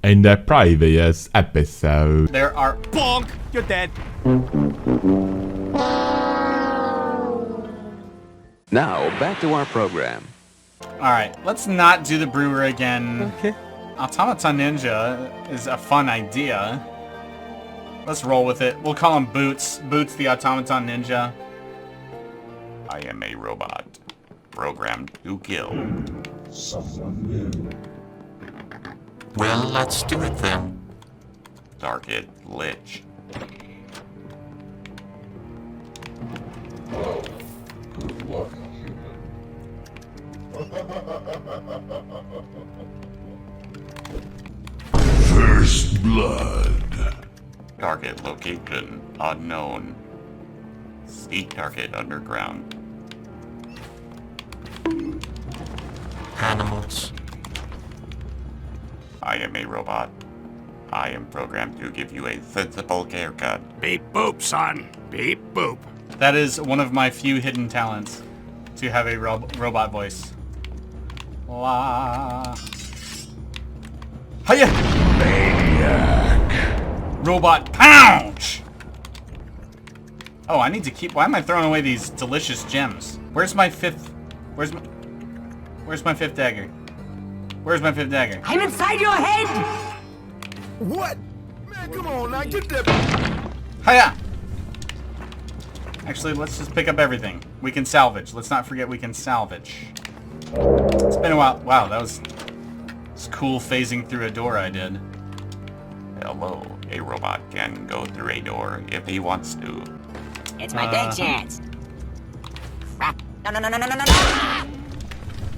in the previous episode. There are... Bonk! You're dead. Now, back to our program. Alright, let's not do the brewer again. Okay. Automaton Ninja is a fun idea. Let's roll with it. We'll call him Boots. Boots the Automaton Ninja. I am a robot, programmed to kill. Someone new. Well, let's do it then. Target Lich. Well, good luck, human. First blood. Target location unknown. Seek target underground. Animals. I am a robot. I am programmed to give you a sensible haircut. Beep boop, son. Beep boop. That is one of my few hidden talents, to have a robot voice. La. Hiya! Maniac. Robot pounce! Oh, I need to keep... Why am I throwing away these delicious gems? Where's my fifth... Where's my fifth dagger? Where's my fifth dagger? I'm inside your head! What? Man, come on now, get that. Hiya! Actually, let's just pick up everything. We can salvage. Let's not forget we can salvage. It's been a while. Wow, that was cool phasing through a door I did. Hello. A robot can go through a door if he wants to. It's my big chance. Crap. No.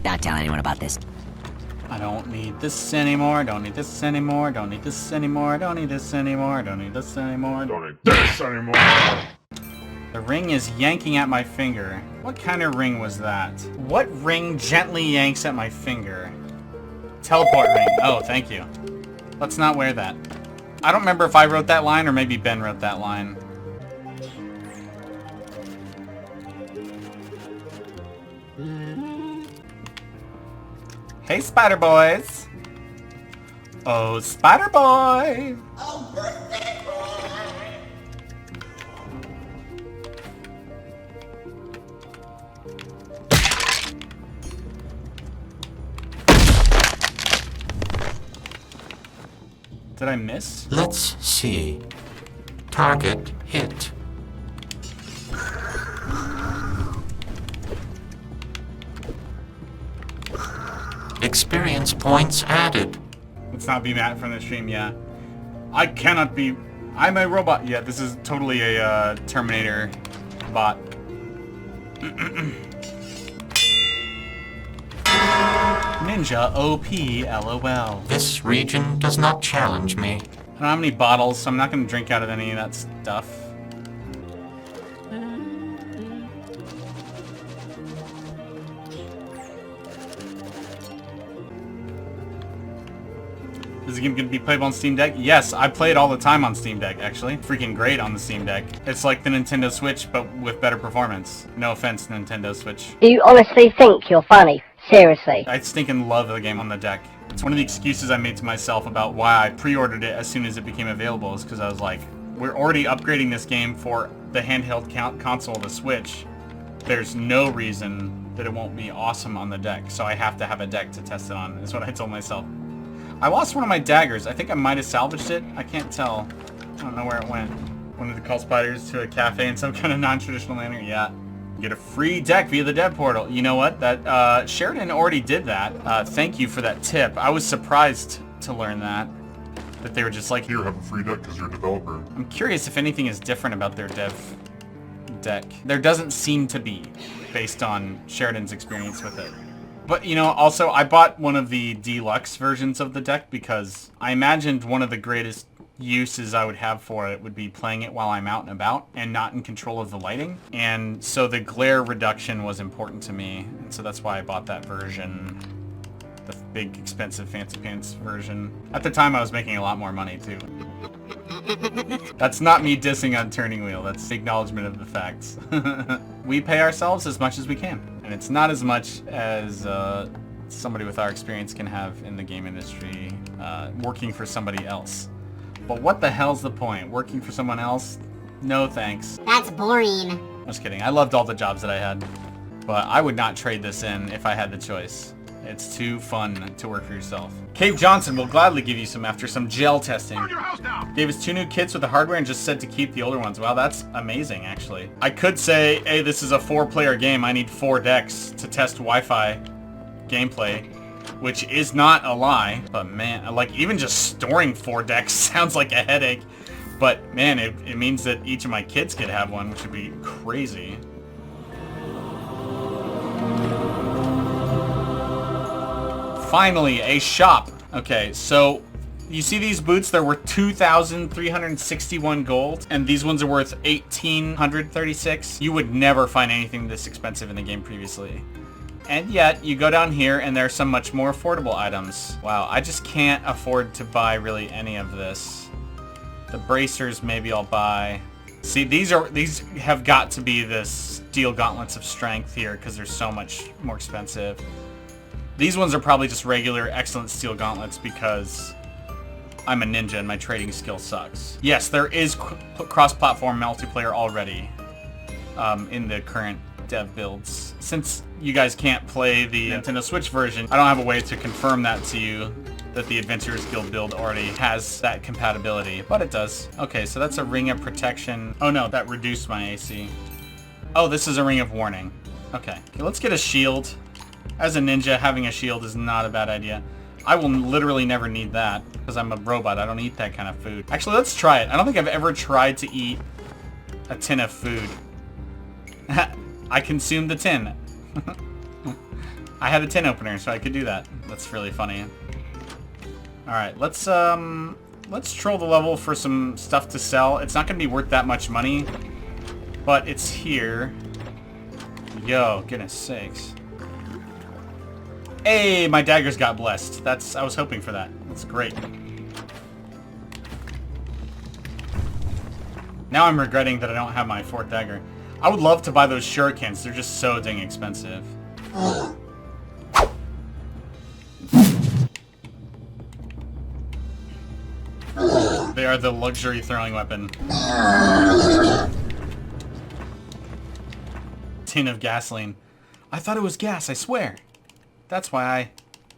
Don't tell anyone about this. I don't need this anymore. Don't need this anymore. Don't need this anymore. Don't need this anymore. Don't need this anymore. Don't need this anymore. The ring is yanking at my finger. What kind of ring was that? What ring gently yanks at my finger? Teleport ring. Oh, thank you. Let's not wear that. I don't remember if I wrote that line or maybe Ben wrote that line. Hey, Spider Boys! Oh, Spider Boy! Oh, birthday boy! Did I miss? Let's see. Target hit. Experience points added. Let's not be Matt from the stream, yeah. I cannot be... I'm a robot. Yeah, this is totally a Terminator bot. Ninja OP, LOL. This region does not challenge me. I don't have any bottles, so I'm not going to drink out of any of that stuff. Is the game going to be playable on Steam Deck? Yes, I play it all the time on Steam Deck, actually. Freaking great on the Steam Deck. It's like the Nintendo Switch, but with better performance. No offense, Nintendo Switch. Do you honestly think you're funny? Seriously. I stinking love the game on the deck. It's one of the excuses I made to myself about why I pre-ordered it as soon as it became available, is because I was like, we're already upgrading this game for the handheld console, the Switch. There's no reason that it won't be awesome on the deck, so I have to have a deck to test it on, is what I told myself. I lost one of my daggers. I think I might have salvaged it. I can't tell. I don't know where it went. Wanted to call spiders to a cafe in some kind of non-traditional manner? Yeah. Get a free deck via the dev portal. You know what? That Sheridan already did that. Thank you for that tip. I was surprised to learn that they were just like, Here, have a free deck because you're a developer. I'm curious if anything is different about their dev deck. There doesn't seem to be, based on Sheridan's experience with it. But, you know, also, I bought one of the deluxe versions of the deck because I imagined one of the greatest uses I would have for it would be playing it while I'm out and about and not in control of the lighting. And so the glare reduction was important to me. And so that's why I bought that version. The big, expensive, fancy pants version. At the time, I was making a lot more money, too. That's not me dissing on Turning Wheel. That's the acknowledgement of the facts. We pay ourselves as much as we can. And it's not as much as somebody with our experience can have in the game industry, working for somebody else. But what the hell's the point? Working for someone else? No thanks. That's boring. Just kidding. I loved all the jobs that I had. But I would not trade this in if I had the choice. It's too fun to work for yourself. Cave Johnson will gladly give you some after some gel testing. Gave us 2 new kits with the hardware and just said to keep the older ones. Wow, that's amazing, actually. I could say, hey, this is a 4-player game. I need 4 decks to test Wi-Fi gameplay, which is not a lie. But man, like even just storing 4 decks sounds like a headache. But man, it means that each of my kids could have one, which would be crazy. Finally, a shop. Okay, so you see these boots? They're worth 2,361 gold, and these ones are worth 1,836. You would never find anything this expensive in the game previously. And yet, you go down here, and there are some much more affordable items. Wow, I just can't afford to buy really any of this. The bracers, maybe I'll buy. See, these have got to be the steel gauntlets of strength here, because they're so much more expensive. These ones are probably just regular excellent steel gauntlets because I'm a ninja and my trading skill sucks. Yes, there is cross-platform multiplayer already in the current dev builds. Since you guys can't play the Nintendo Switch version, I don't have a way to confirm that to you, that the Adventurers Guild build already has that compatibility, but it does. Okay, so that's a ring of protection. Oh no, that reduced my AC. Oh, this is a ring of warning. Okay, let's get a shield. As a ninja, having a shield is not a bad idea. I will literally never need that because I'm a robot. I don't eat that kind of food. Actually, let's try it. I don't think I've ever tried to eat a tin of food. I consumed the tin. I had a tin opener, so I could do that. That's really funny. Alright, let's troll the level for some stuff to sell. It's not going to be worth that much money, but it's here. Yo, goodness sakes. Hey, my daggers got blessed. I was hoping for that. That's great. Now I'm regretting that I don't have my 4th dagger. I would love to buy those shurikens. They're just so dang expensive. They are the luxury throwing weapon. Tin of gasoline. I thought it was gas, I swear. That's why I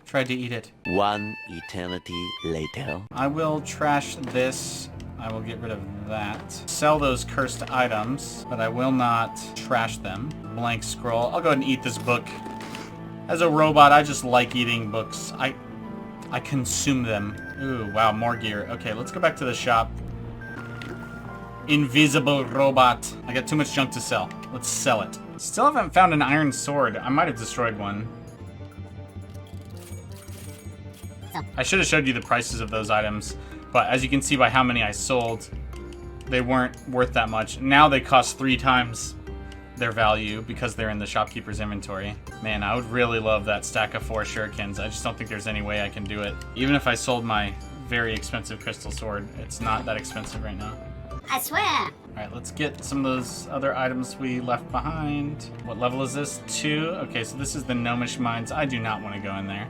tried to eat it. 1 eternity later. I will trash this. I will get rid of that. Sell those cursed items, but I will not trash them. Blank scroll. I'll go ahead and eat this book. As a robot, I just like eating books. I consume them. Ooh, wow, more gear. Okay, let's go back to the shop. Invisible robot. I got too much junk to sell. Let's sell it. Still haven't found an iron sword. I might have destroyed one. I should have showed you the prices of those items, but as you can see by how many I sold, they weren't worth that much. Now they cost 3 times their value because they're in the shopkeeper's inventory. Man, I would really love that stack of 4 shurikens. I just don't think there's any way I can do it. Even if I sold my very expensive crystal sword, it's not that expensive right now. I swear. Alright, let's get some of those other items we left behind. What level is this? 2? Okay, so this is the Gnomish Mines. I do not want to go in there.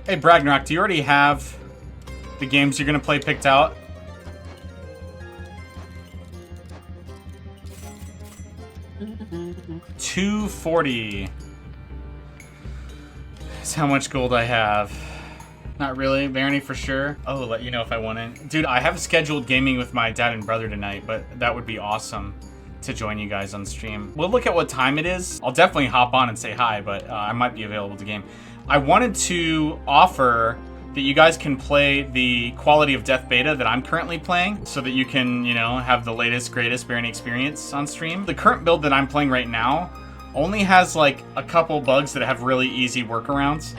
Hey, Bragnarok, do you already have the games you're going to play picked out? $240. That's how much gold I have. Not really. Barony for sure. Oh, let you know if I want it. Dude, I have scheduled gaming with my dad and brother tonight, but that would be awesome to join you guys on stream. We'll look at what time it is. I'll definitely hop on and say hi, but I might be available to game. I wanted to offer that you guys can play the Quality of Death beta that I'm currently playing so that you can, you know, have the latest, greatest Barony experience on stream. The current build that I'm playing right now only has like a couple bugs that have really easy workarounds.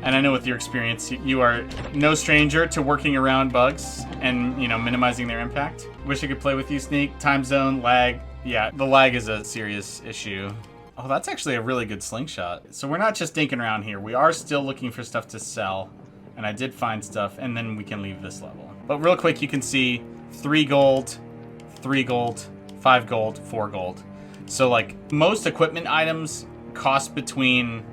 And I know with your experience, you are no stranger to working around bugs and, you know, minimizing their impact. Wish I could play with you, Sneak. Time zone, lag. Yeah, the lag is a serious issue. Oh, that's actually a really good slingshot. So we're not just dinking around here. We are still looking for stuff to sell. And I did find stuff, and then we can leave this level. But real quick, you can see 3 gold, 3 gold, 5 gold, 4 gold. So like most equipment items cost between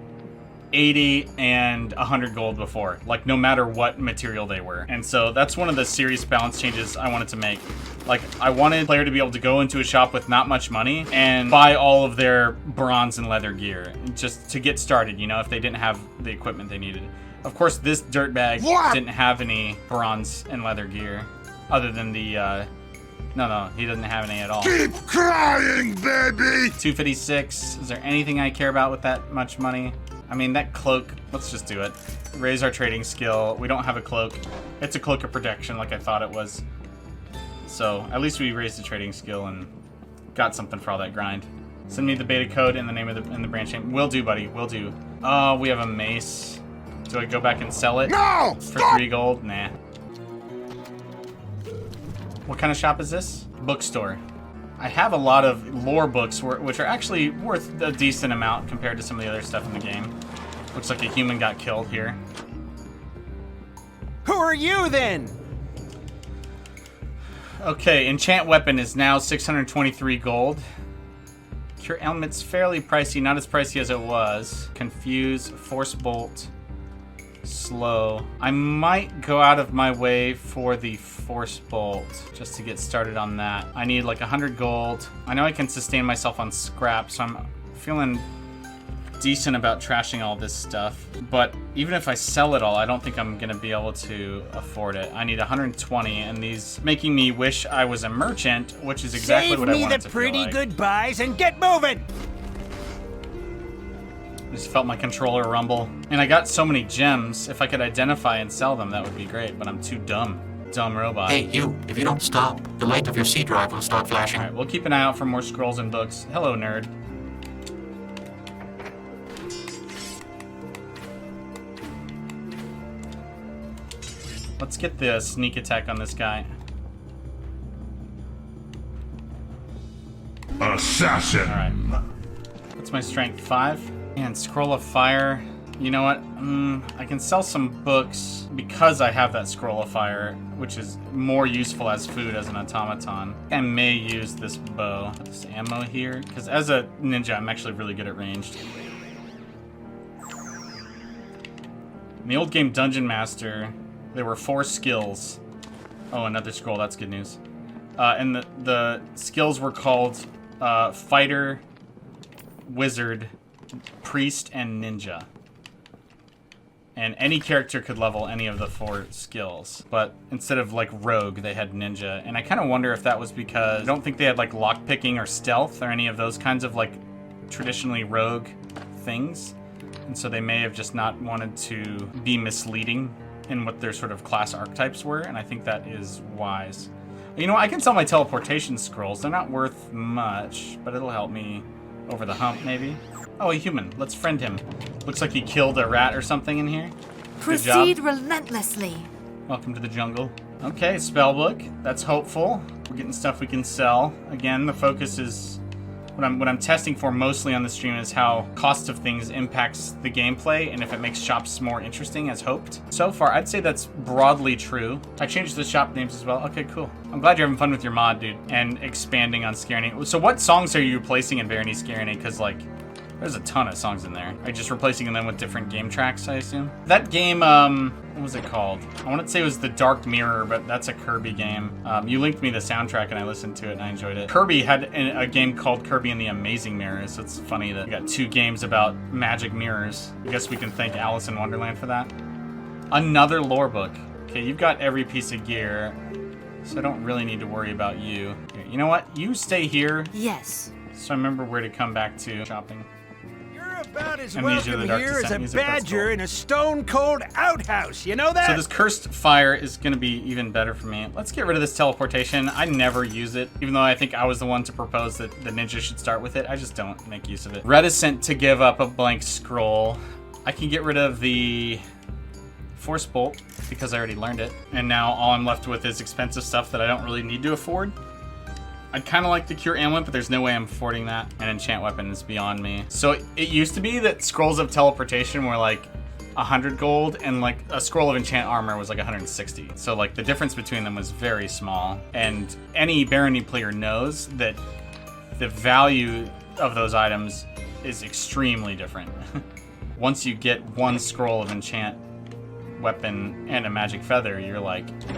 80 and 100 gold before, like no matter what material they were. And so that's one of the serious balance changes I wanted to make. Like I wanted a player to be able to go into a shop with not much money and buy all of their bronze and leather gear just to get started, you know, if they didn't have the equipment they needed. Of course, this dirtbag didn't have any bronze and leather gear other than the, no, he doesn't have any at all. Keep crying, baby! 256, is there anything I care about with that much money? I mean, that cloak, let's just do it. Raise our trading skill. We don't have a cloak. It's a cloak of protection like I thought it was. So at least we raised the trading skill and got something for all that grind. Send me the beta code in the name of the branch name. Will do, buddy, will do. Oh, we have a mace. Do I go back and sell it? No! For 3 gold? Nah. What kind of shop is this? Bookstore. I have a lot of lore books which are actually worth a decent amount compared to some of the other stuff in the game. Looks like a human got killed here. Who are you then? Okay, enchant weapon is now 623 gold. Cure ailment's fairly pricey, not as pricey as it was. Confuse, force bolt, slow. I might go out of my way for the force bolt just to get started on that. I need like 100 gold. I know I can sustain myself on scrap, so I'm feeling decent about trashing all this stuff. But even if I sell it all, I don't think I'm gonna be able to afford it. I need 120, and these making me wish I was a merchant, which is exactly what I wanted to feel like. Save me the pretty goodbyes and get moving! I just felt my controller rumble. And I got so many gems. If I could identify and sell them, that would be great, but I'm too dumb. Dumb robot. Hey, you, if you don't stop, the light of your C drive will start flashing. Alright, we'll keep an eye out for more scrolls and books. Hello, nerd. Let's get the sneak attack on this guy. Assassin! Alright. What's my strength? 5? And scroll of fire. You know what? I can sell some books because I have that scroll of fire, which is more useful as food as an automaton. I may use this bow. This ammo here, because as a ninja, I'm actually really good at ranged. In the old game Dungeon Master, there were 4 skills. Oh, another scroll. That's good news. And the skills were called Fighter, Wizard, Priest, and Ninja. And any character could level any of the 4 skills. But instead of like Rogue, they had Ninja. And I kind of wonder if that was because I don't think they had like lockpicking or stealth or any of those kinds of like traditionally Rogue things. And so they may have just not wanted to be misleading in what their sort of class archetypes were. And I think that is wise. You know what? I can sell my teleportation scrolls. They're not worth much, but it'll help me over the hump maybe. Oh, a human. Let's friend him. Looks like he killed a rat or something in here. Proceed relentlessly. Welcome to the jungle. Okay, spellbook. That's hopeful. We're getting stuff we can sell. Again, the focus is what I'm testing for mostly on the stream is how cost of things impacts the gameplay and if it makes shops more interesting as hoped. So far, I'd say that's broadly true. I changed the shop names as well. Okay, cool. I'm glad you're having fun with your mod, dude, and expanding on Scarany. So what songs are you replacing in Barony Scarany? Because like, there's a ton of songs in there. Are you just replacing them with different game tracks, I assume? That game, what was it called? I want to say it was The Dark Mirror, but that's a Kirby game. You linked me the soundtrack and I listened to it and I enjoyed it. Kirby had a game called Kirby and the Amazing Mirrors. So it's funny that we got 2 games about magic mirrors. I guess we can thank Alice in Wonderland for that. Another lore book. Okay, you've got every piece of gear, so I don't really need to worry about you. Here, you know what? You stay here. Yes. So I remember where to come back to shopping. About as Amnesia, welcome the Dark here as Descent a music, that's badger cool. in a stone-cold outhouse, you know that? So this cursed fire is going to be even better for me. Let's get rid of this teleportation. I never use it, even though I think I was the one to propose that the ninja should start with it. I just don't make use of it. Reticent to give up a blank scroll. I can get rid of the force bolt because I already learned it. And now all I'm left with is expensive stuff that I don't really need to afford. I'd kind of like the cure amulet, but there's no way I'm affording that. An enchant weapon is beyond me. So it used to be that scrolls of teleportation were like 100 gold, and like a scroll of enchant armor was like 160. So like the difference between them was very small. And any Barony player knows that the value of those items is extremely different. Once you get one scroll of enchant weapon and a magic feather,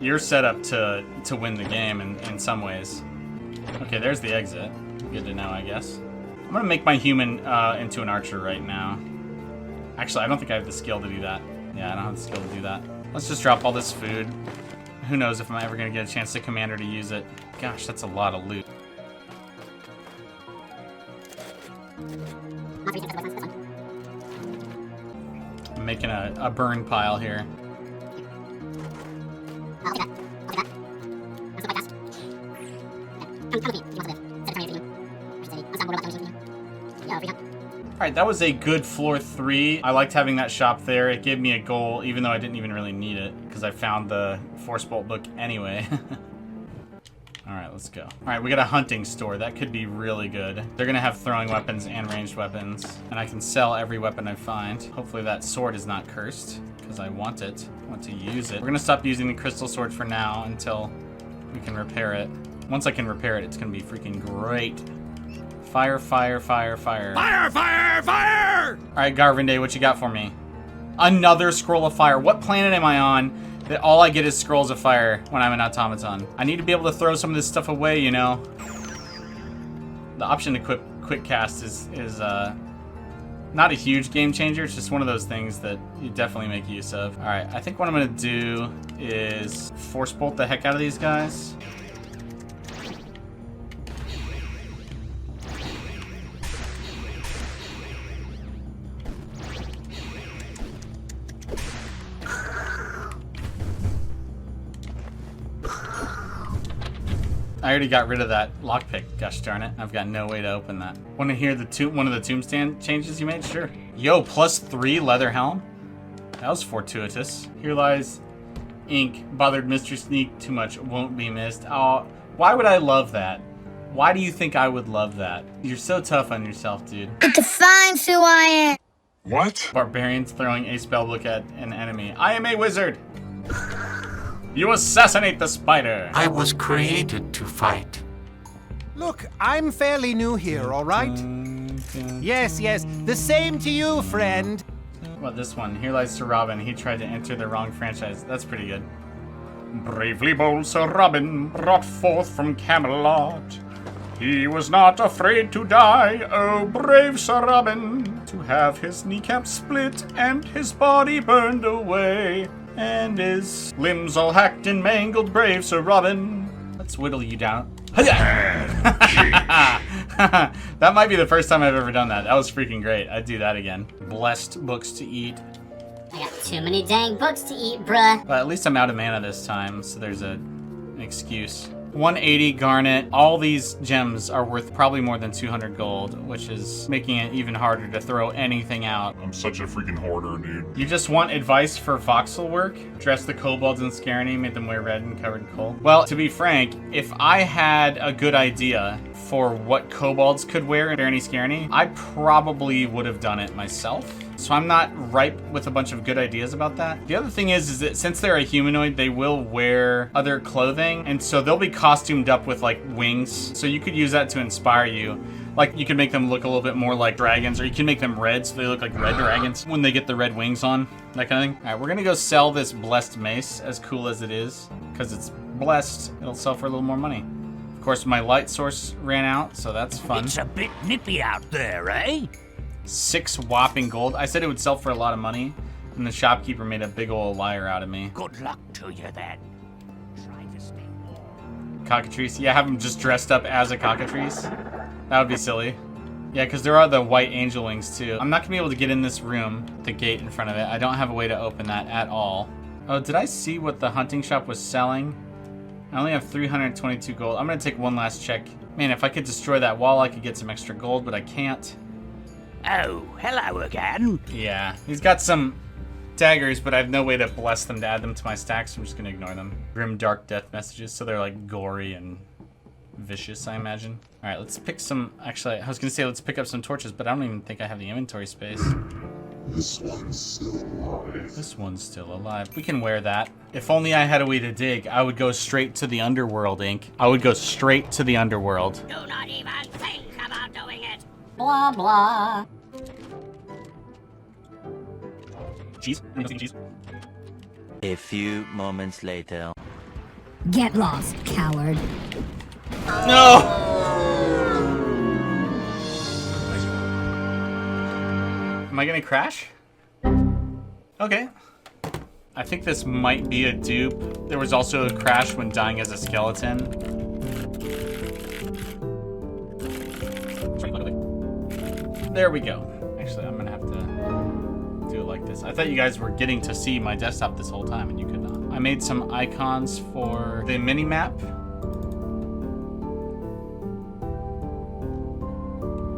you're set up to win the game in some ways. Okay, there's the exit. Good to know, I guess. I'm gonna make my human into an archer right now. Actually, I don't think I have the skill to do that. Yeah, I don't have the skill to do that. Let's just drop all this food. Who knows if I'm ever gonna get a chance to command her to use it. Gosh, that's a lot of loot. I'm making a burn pile here. Alright, that was a good floor 3. I liked having that shop there. It gave me a goal, even though I didn't even really need it, because I found the Force Bolt book anyway. Alright, let's go. Alright, we got a hunting store. That could be really good. They're gonna have throwing weapons and ranged weapons, and I can sell every weapon I find. Hopefully that sword is not cursed, because I want it. I want to use it. We're gonna stop using the crystal sword for now until we can repair it. Once I can repair it, it's gonna be freaking great. Fire, fire, fire, fire. Fire, fire, fire! Alright, Garvinde, what you got for me? Another scroll of fire. What planet am I on that all I get is scrolls of fire when I'm an automaton? I need to be able to throw some of this stuff away, you know? The option to quick cast is not a huge game changer. It's just one of those things that you definitely make use of. Alright, I think what I'm gonna do is Force Bolt the heck out of these guys. I already got rid of that lockpick, gosh darn it. I've got no way to open that. Want to hear one of the tombstand changes you made? Sure. Yo, +3 leather helm? That was fortuitous. Here lies ink. Bothered Mr. Sneak too much, won't be missed. Oh, why would I love that? Why do you think I would love that? You're so tough on yourself, dude. It defines who I am. What? Barbarians throwing a spell book at an enemy. I am a wizard! You assassinate the spider! I was created to fight. Look, I'm fairly new here, all right? Yes, yes, the same to you, friend. What about this one? Here lies Sir Robin. He tried to enter the wrong franchise. That's pretty good. Bravely bold Sir Robin, brought forth from Camelot. He was not afraid to die, oh brave Sir Robin, to have his kneecap split and his body burned away, and his limbs all hacked and mangled, brave Sir Robin. Let's whittle you down. That might be the first time I've ever done that. That was freaking great. I'd do that again. Blessed books to eat. I got too many dang books to eat, bruh. But at least I'm out of mana this time, so there's an excuse. 180 garnet. All these gems are worth probably more than 200 gold, which is making it even harder to throw anything out. I'm such a freaking hoarder, dude. You just want advice for voxel work? Dress the kobolds in Scarany, made them wear red and covered in coal. Well, to be frank, if I had a good idea for what kobolds could wear in Barony Scarany, I probably would have done it myself. So I'm not ripe with a bunch of good ideas about that. The other thing is that since they're a humanoid, they will wear other clothing, and so they'll be costumed up with like wings. So you could use that to inspire you. Like you could make them look a little bit more like dragons, or you can make them red so they look like red dragons when they get the red wings on, that kind of thing. All right, we're gonna go sell this blessed mace, as cool as it is, because it's blessed. It'll sell for a little more money. Of course, my light source ran out, so that's fun. It's a bit nippy out there, eh? 6 whopping gold. I said it would sell for a lot of money, and the shopkeeper made a big ol' liar out of me. Good luck to you then. Try to stay warm. Cockatrice. Yeah, have him just dressed up as a cockatrice. That would be silly. Yeah, because there are the white angel wings too. I'm not gonna be able to get in this room, the gate in front of it. I don't have a way to open that at all. Oh, did I see what the hunting shop was selling? I only have 322 gold. I'm gonna take one last check. Man, if I could destroy that wall, I could get some extra gold, but I can't. Oh, hello again. Yeah, he's got some daggers, but I have no way to bless them to add them to my stacks, so I'm just gonna ignore them. Grim dark death messages, so they're like gory and vicious, I imagine. All right, let's pick some, actually, I was gonna say let's pick up some torches, but I don't even think I have the inventory space. This one's still alive. This one's still alive. We can wear that. If only I had a way to dig, I would go straight to the underworld, Ink. I would go straight to the underworld. Do not even think not doing it. Blah, blah. Cheese? Cheese? A few moments later. Get lost, coward. No! Am I gonna crash? Okay. I think this might be a dupe. There was also a crash when dying as a skeleton. There we go. Actually, I'm gonna have to do it like this. I thought you guys were getting to see my desktop this whole time and you could not. I made some icons for the mini-map.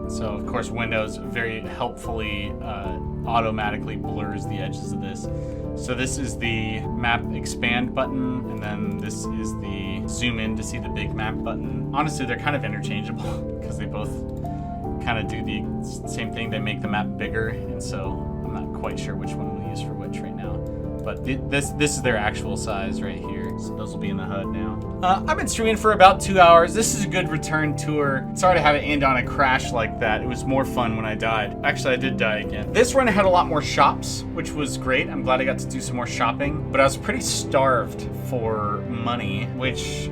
So of course Windows very helpfully automatically blurs the edges of this. So this is the map expand button, and then this is the zoom in to see the big map button. Honestly, they're kind of interchangeable because they both kind of do the same thing. They make the map bigger, and so I'm not quite sure which one we'll use for which right now. But this is their actual size right here. So those will be in the HUD now. I've been streaming for about 2 hours. This is a good return tour. Sorry to have it end on a crash like that. It was more fun when I died. Actually, I did die again. This run had a lot more shops, which was great. I'm glad I got to do some more shopping. But I was pretty starved for money, which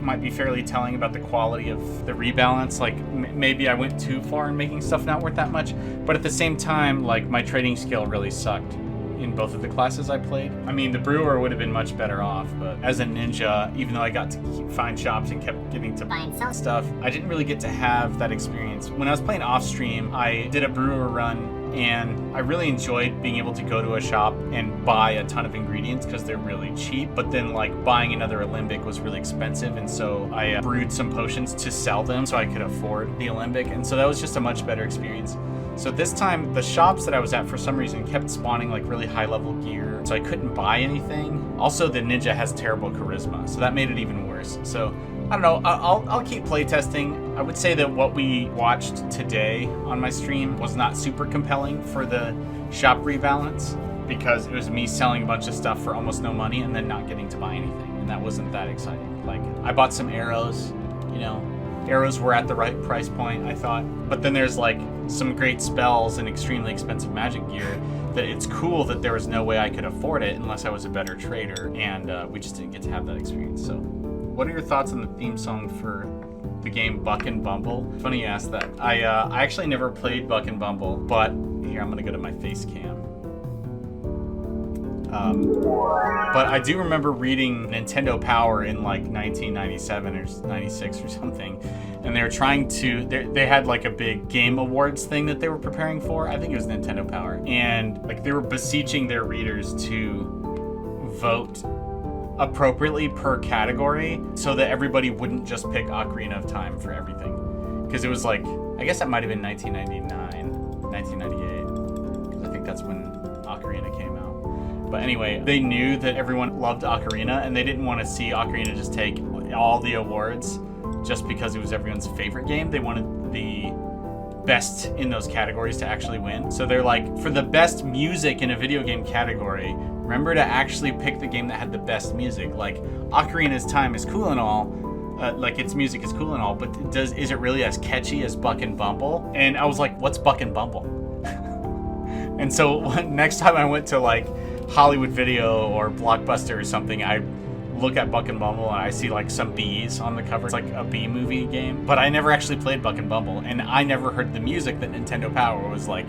might be fairly telling about the quality of the rebalance. Like maybe I went too far in making stuff not worth that much. But at the same time, like my trading skill really sucked in both of the classes I played. I mean, the brewer would have been much better off, but as a ninja, even though I got to find shops and kept getting to buy stuff, I didn't really get to have that experience. When I was playing off stream, I did a brewer run and I really enjoyed being able to go to a shop and buy a ton of ingredients because they're really cheap, but then like buying another Alembic was really expensive, and so I brewed some potions to sell them so I could afford the Alembic, and so that was just a much better experience. So this time, the shops that I was at for some reason kept spawning like really high level gear, so I couldn't buy anything. Also, the ninja has terrible charisma, so that made it even worse. So I don't know, I'll keep playtesting. I would say that what we watched today on my stream was not super compelling for the shop rebalance, because it was me selling a bunch of stuff for almost no money and then not getting to buy anything, and that wasn't that exciting. Like, I bought some arrows, you know, arrows were at the right price point, I thought. But then there's like some great spells and extremely expensive magic gear that it's cool that there was no way I could afford it unless I was a better trader, and we just didn't get to have that experience. So what are your thoughts on the theme song for the game Buck and Bumble? Funny you asked that. I actually never played Buck and Bumble, but here, I'm gonna go to my face cam. But I do remember reading Nintendo Power in like 1997 or 96 or something, and they were trying to, they had like a big game awards thing that they were preparing for. I think it was Nintendo Power, and like they were beseeching their readers to vote appropriately per category so that everybody wouldn't just pick Ocarina of Time for everything, because it was like, I guess that might have been 1999, 1998, because I think that's when Ocarina came out. But anyway, they knew that everyone loved Ocarina, and they didn't want to see Ocarina just take all the awards just because it was everyone's favorite game. They wanted the best in those categories to actually win. So they're like, for the best music in a video game category, remember to actually pick the game that had the best music. Like, Ocarina's Time is cool and all, like its music is cool and all, but is it really as catchy as Buck and Bumble? And I was like, what's Buck and Bumble? And so next time I went to like Hollywood Video or Blockbuster or something, I look at Buck and Bumble and I see like some bees on the cover. It's like a bee movie game, but I never actually played Buck and Bumble, and I never heard the music that Nintendo Power was like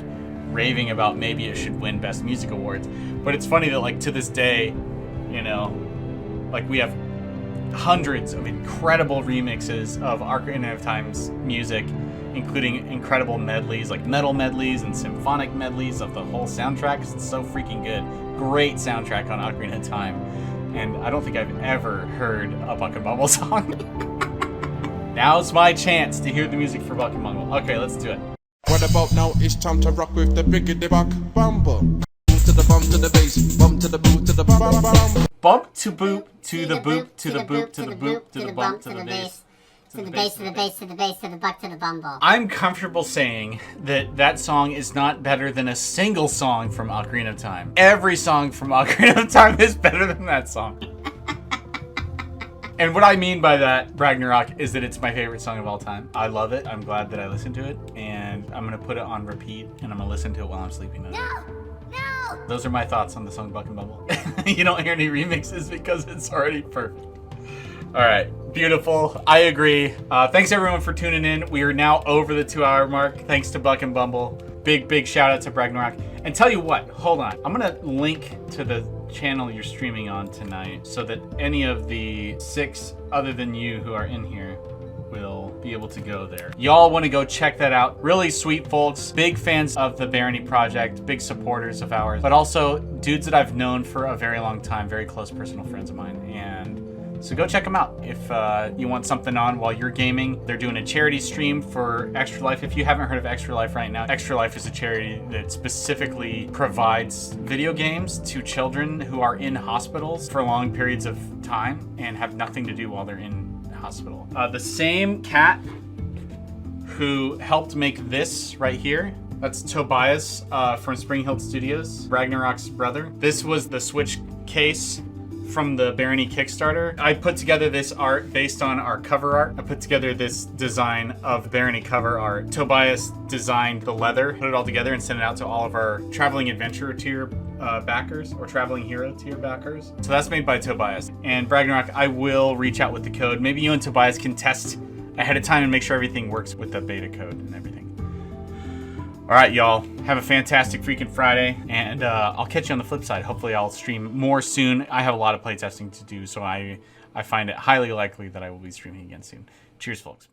raving about. Maybe it should win Best Music Awards. But it's funny that like to this day, you know, like we have hundreds of incredible remixes of Ocarina of Time's music, including incredible medleys, like metal medleys and symphonic medleys of the whole soundtrack. It's so freaking good. Great soundtrack on Ocarina of Time. And I don't think I've ever heard a Buck and Bumble song. Now's my chance to hear the music for Buck and Bumble. Okay, let's do it. What about now? It's time to rock with the biggity Buck Bumble. To the bump to the bass, bump to the boot to the bum bum bum. Bump to boop to the boop to the boop to the boop to the bump to the bass. To the base, to the base, to the base, to the buck, to the bumble. I'm comfortable saying that that song is not better than a single song from Ocarina of Time. Every song from Ocarina of Time is better than that song. And what I mean by that, Ragnarok, is that it's my favorite song of all time. I love it. I'm glad that I listened to it. And I'm going to put it on repeat. And I'm going to listen to it while I'm sleeping tonight. No! Those are my thoughts on the song Buck and Bumble. You don't hear any remixes because it's already perfect. All right. Beautiful. I agree. Thanks everyone for tuning in. We are now over the 2-hour mark. Thanks to Buck and Bumble. Big shout out to Ragnarok. And tell you what, hold on. I'm going to link to the channel you're streaming on tonight so that any of the 6 other than you who are in here will be able to go there. Y'all want to go check that out. Really sweet folks, big fans of the Barony project, big supporters of ours, but also dudes that I've known for a very long time, very close personal friends of mine. And so go check them out if you want something on while you're gaming. They're doing a charity stream for Extra Life. If you haven't heard of Extra Life right now, Extra Life is a charity that specifically provides video games to children who are in hospitals for long periods of time and have nothing to do while they're in hospital. The same cat who helped make this right here, that's Tobias from Spring Hill Studios, Ragnarok's brother. This was the Switch case from the Barony Kickstarter. I put together this art based on our cover art. I put together this design of the Barony cover art. Tobias designed the leather, put it all together and sent it out to all of our Traveling Adventurer tier backers or Traveling Hero tier backers. So that's made by Tobias. And Ragnarok, I will reach out with the code. Maybe you and Tobias can test ahead of time and make sure everything works with the beta code and everything. All right, y'all. Have a fantastic freaking Friday, and I'll catch you on the flip side. Hopefully, I'll stream more soon. I have a lot of playtesting to do, so I find it highly likely that I will be streaming again soon. Cheers, folks.